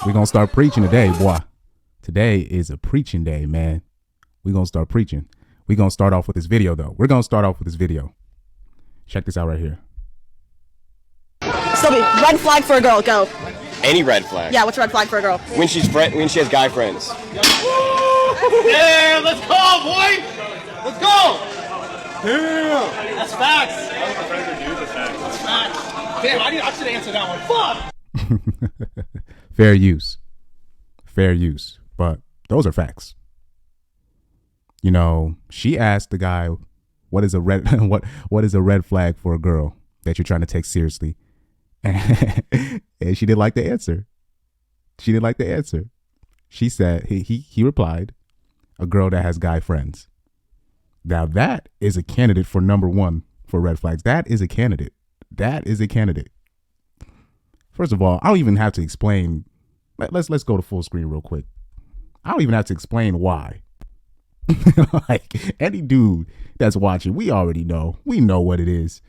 We're going to start preaching today, boy. Today is a preaching day, man. We're going to start preaching. We're going to start off with this video, though. We're going to start off with this video. Check this out right here. Stubby, red flag for a girl, go. Any red flag? Yeah, what's a red flag for a girl? When she has guy friends. Yeah, let's go, boy! Let's go! Damn! That's facts. That's facts. Damn, I should answer that one. Fuck! Fair use. Fair use. But those are facts. You know, she asked the guy, what is a red what is a red flag for a girl that you're trying to take seriously? And she didn't like the answer. She didn't like the answer. She said, he replied, a girl that has guy friends. Now that is a candidate for number one for red flags. That is a candidate. That is a candidate. First of all, I don't even have to explain. Let's go to full screen real quick. I don't even have to explain why. Like any dude that's watching, we already know. We know what it is.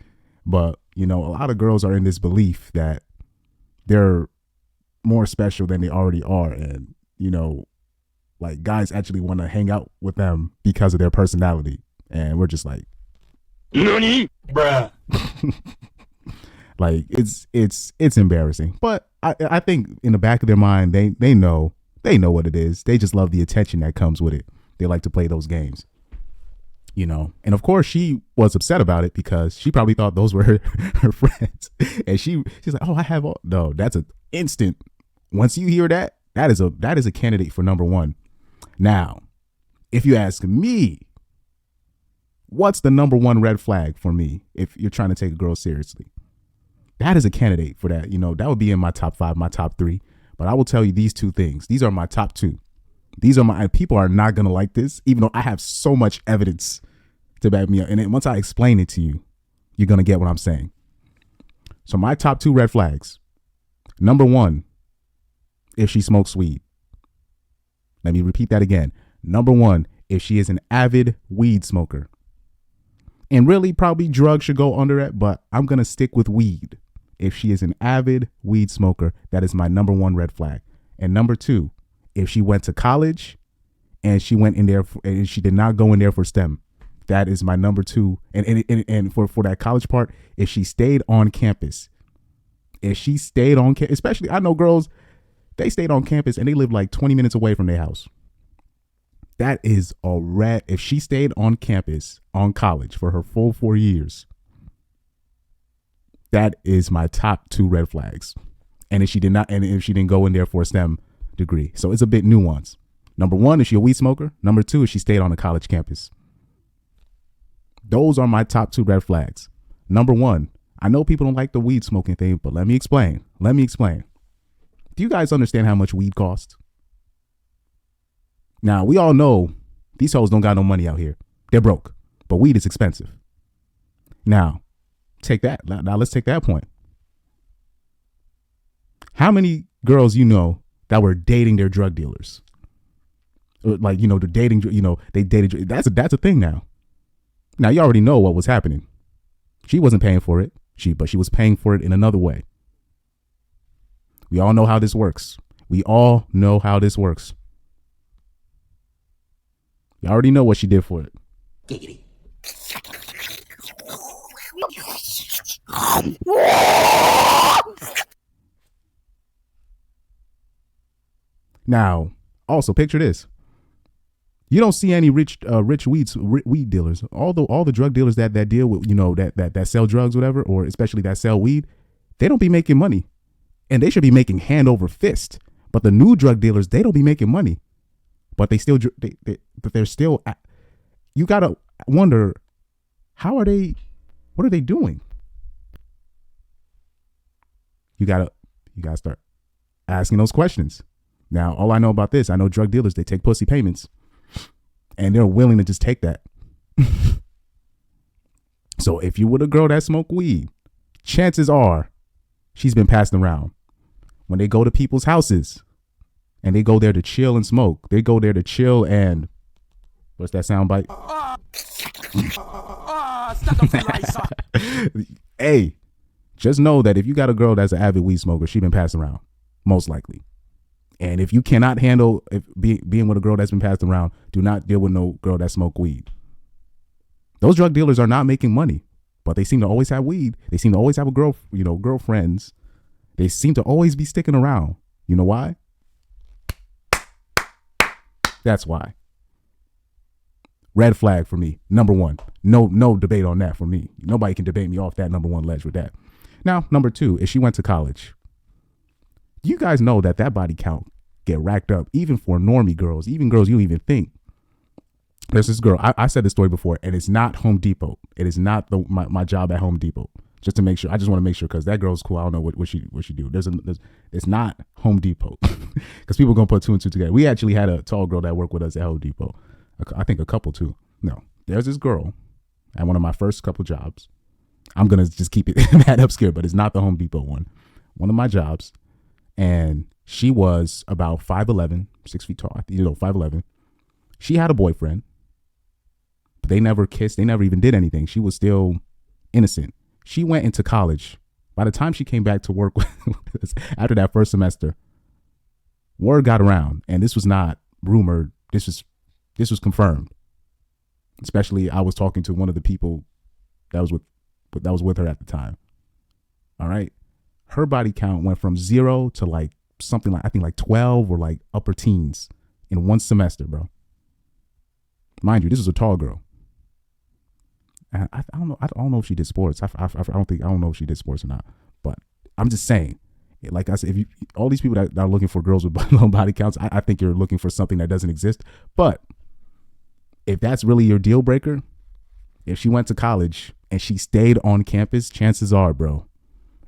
But, you know, a lot of girls are in this belief that they're more special than they already are. And, you know, like guys actually want to hang out with them because of their personality. And we're just like, Nani? Bruh. Like it's embarrassing. But I think in the back of their mind, they know what it is. They just love the attention that comes with it. They like to play those games, you know. And of course, she was upset about it because she probably thought those were her friends. And she's like, oh, I have all. No, that's an instant. Once you hear that, that is a candidate for number one. Now, if you ask me, what's the number one red flag for me if you're trying to take a girl seriously? That is a candidate for that. You know, that would be in my top 5, my top 3. But I will tell you these two things. These are my top 2. These are my, people are not going to like this, even though I have so much evidence to back me up. And then once I explain it to you, you're going to get what I'm saying. So my top 2 red flags. Number 1, if she smokes weed. Let me repeat that again. Number 1, if she is an avid weed smoker. And really probably drugs should go under it, but I'm going to stick with weed. If she is an avid weed smoker, that is my number 1 red flag. And number 2, if she went to college and she went in there and she did not go in there for STEM, that is my number 2. And for that college part, if she stayed on campus, especially I know girls, they stayed on campus and they live like 20 minutes away from their house. That is a red. If she stayed on campus on college for her full 4 years, that is my top 2 red flags. And if she didn't go in there for a STEM degree. So it's a bit nuanced. Number 1, is she a weed smoker? Number 2, is she stayed on a college campus? Those are my top 2 red flags. Number 1, I know people don't like the weed smoking thing, but let me explain. Do you guys understand how much weed costs? Now, we all know these hoes don't got no money out here. They're broke, but weed is expensive. Now, let's take that point. How many girls you know that were dating their drug dealers? Like, you know, they dated. That's a thing now. Now, you already know what was happening. She wasn't paying for it, but she was paying for it in another way. We all know how this works. You already know what she did for it. Giggity. Now, also picture this. You don't see any rich weed dealers. All the drug dealers that deal with, you know, that sell drugs, whatever, or especially that sell weed, they don't be making money, and they should be making hand over fist. But the new drug dealers, they don't be making money, but they're still. You gotta wonder, what are they doing? You gotta start asking those questions. Now, all I know about this, I know drug dealers, they take pussy payments, and they're willing to just take that. So if you were a girl that smoked weed, chances are she's been passed around. When they go to people's houses and they go there to chill and smoke, they go there to chill and, what's that sound bite? Hey, just know that if you got a girl that's an avid weed smoker, she been passed around, most likely. And if you cannot handle being with a girl that's been passed around, do not deal with no girl that smoke weed. Those drug dealers are not making money, but they seem to always have weed. They seem to always have a girlfriends. They seem to always be sticking around. You know why? That's why. Red flag for me. Number one. No debate on that for me. Nobody can debate me off that number one ledge with that. Now, number two, if she went to college, you guys know that body count get racked up even for normie girls, even girls you don't even think. There's this girl, I said this story before, and it's not Home Depot. It is not my job at Home Depot. Just to make sure, I just want to make sure, because that girl's cool. I don't know what she do. It's not Home Depot, because people are gonna put two and two together. We actually had a tall girl that worked with us at Home Depot. I think a couple too. No, there's this girl at one of my first couple jobs. I'm gonna just keep it that obscure, but it's not the Home Depot one. One of my jobs, and she was about 5'11", 6 feet tall. 5'11". She had a boyfriend. They never kissed. They never even did anything. She was still innocent. She went into college. By the time she came back to work after that first semester, word got around, and this was not rumored. This was confirmed. Especially, I was talking to one of the people that was with her at the time. All right, her body count went from 0 to like something like, I think like 12 or like upper teens in one semester, bro. Mind you, this is a tall girl. I don't know. I don't know if she did sports. I don't know if she did sports or not. But I'm just saying, like I said, if all these people that are looking for girls with low body counts, I think you're looking for something that doesn't exist. But if that's really your deal breaker, if she went to college and she stayed on campus, chances are, bro,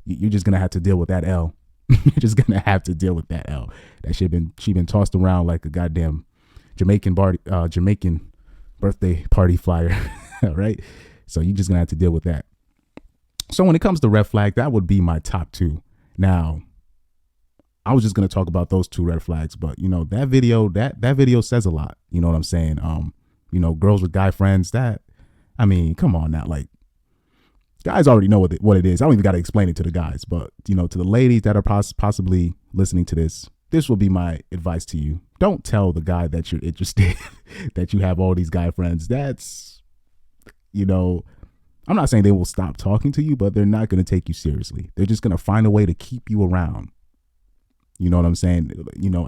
you're just gonna have to deal with that L. You're just gonna have to deal with that L. That she been tossed around like a goddamn Jamaican birthday party flyer, right? So you're just gonna have to deal with that. So when it comes to red flag, that would be my top two. Now, I was just gonna talk about those two red flags, but that video says a lot. You know what I'm saying? Girls with guy friends. Come on now, like guys already know what it is. I don't even got to explain it to the guys, but to the ladies that are possibly listening to this will be my advice to you. Don't tell the guy that you're interested, that you have all these guy friends. That's, I'm not saying they will stop talking to you, but they're not going to take you seriously. They're just going to find a way to keep you around. You know what I'm saying?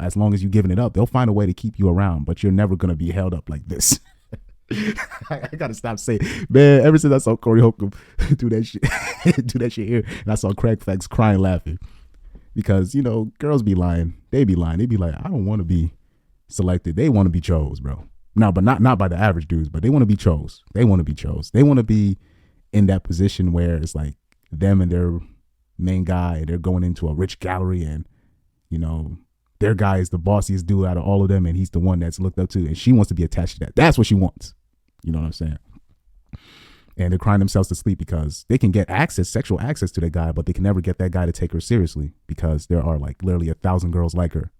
As long as you're giving it up, they'll find a way to keep you around, but you're never going to be held up like this. I gotta stop saying, man, ever since I saw Corey Holcomb do that shit here, and I saw Craig Flex crying laughing, because girls be lying. They be lying. They be like, I don't want to be selected. They want to be chose, bro. No, but not by the average dudes, but they want to be chose. They want to be chose. They want to be in that position where it's like them and their main guy, and they're going into a rich gallery, and their guy is the bossiest dude out of all of them, and he's the one that's looked up to, and she wants to be attached to that. That's what she wants. You know what I'm saying? And they're crying themselves to sleep because they can get sexual access to that guy, but they can never get that guy to take her seriously, because there are like literally 1,000 girls like her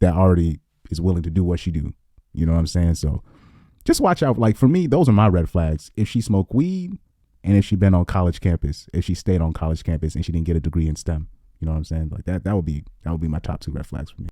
that already is willing to do what she do. You know what I'm saying? So just watch out. Like for me, those are my red flags. If she smoked weed, and if she been on college campus, if she stayed on college campus and she didn't get a degree in STEM, you know what I'm saying? Like that would be my top two red flags for me.